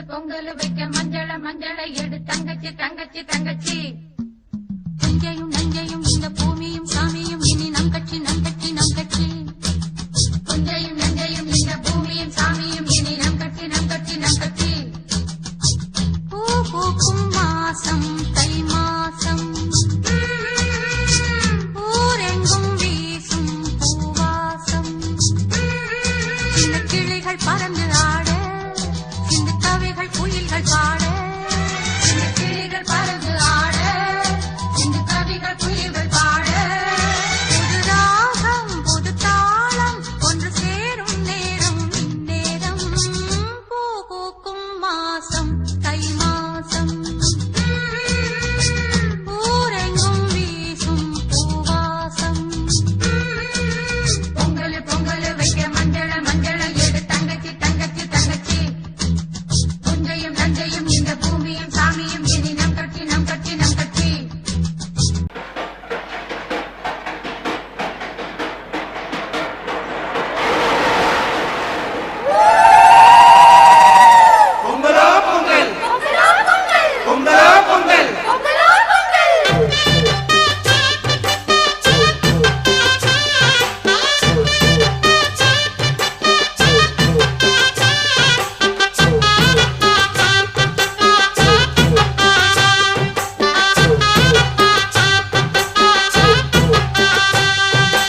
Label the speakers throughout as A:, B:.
A: பொங்கல் வைக்க மஞ்சளை எடு தங்கச்சி தங்கச்சி தங்கச்சி. புஞ்சையும் நஞ்சையும் இந்த பூமியும் சாமியும் இனி நம் கட்சி நம் கட்சி நம் கட்சி. புஞ்சையும் நஞ்சையும் இந்த பூமியும் சாமியும் இனி நம் கட்சி நம் கட்சி நம் கட்சி. பூ பூக்கும் மாசம் தை மாசம் ஊரெங்கும் வீசும் பூவாசம். சின்ன கிளிகள் பறந்து ஆட சிந்து கவிகள் குயில்கள் பாட. சின்ன கிளிகள் பறந்து ஆட சிந்து கவிகள் குயில்கள் பாட. புது ராகம் புது தாளம் ஒன்று சேரும் நேரம் இந்நேரம். பூ பூக்கும் மாசம் தை மாசம் ஊரெங்கும் வீசும் பூவாசம். பொங்கல் பொங்கல் வைக்க மஞ்சளை எடு தங்கச்சி தங்கச்சி தங்கச்சி. புஞ்சையும் நஞ்சையும் இந்த பூமியும் சாமியும் இனி நம் கட்சி நம் கட்சி நம் கட்சி.
B: பொங்கலோ பொங்கல் பொங்கலோ பொங்கல்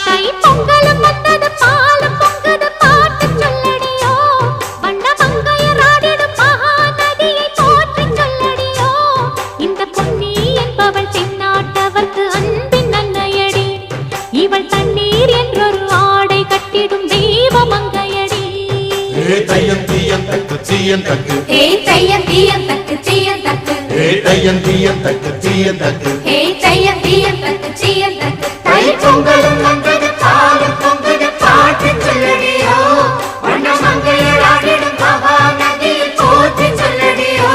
A: தை பொங்கலும் வந்தது பாலும் பொங்குது பாட்டு சொல்லடியோ. வண்ண மங்கையராடிடும் மகாநதியை போற்றி சொல்லடியோ. இந்த பொன்னி என்பவள் தென்னாட்டவர்க்கு அன்பின் அன்னையடி. இவள் தண்ணீர் என்றொரு ஆடை கட்டிடும் தெய்வ மங்கையடி.
B: தையம் தீயம் தக்கு தீயம் தக்கு
A: தையம் தீயம் தக்கு தீயம் தக்கு.
B: தையம் தீயம் தக்கு தீயம் தக்கு.
A: தையம் தீயம் தக்கு தீயம் தக்கு.
B: தை பொங்கலும் வந்தது பாலும் பொங்குது பாட்டு சொல்லடியோ. வண்ண மங்கையராடிடும் மகாநதியை போற்றி சொல்லடியோ.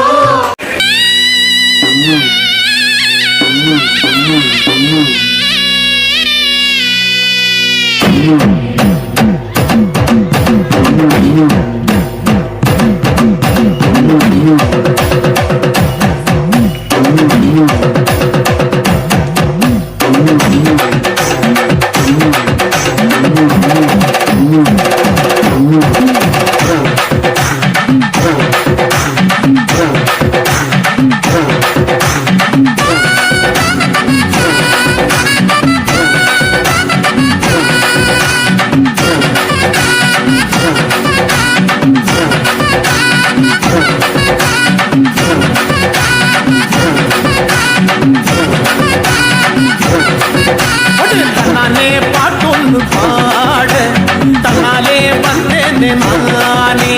C: தன்னாலே பாட்டொன்று பாட தன்னாலே வந்தேன் நானே.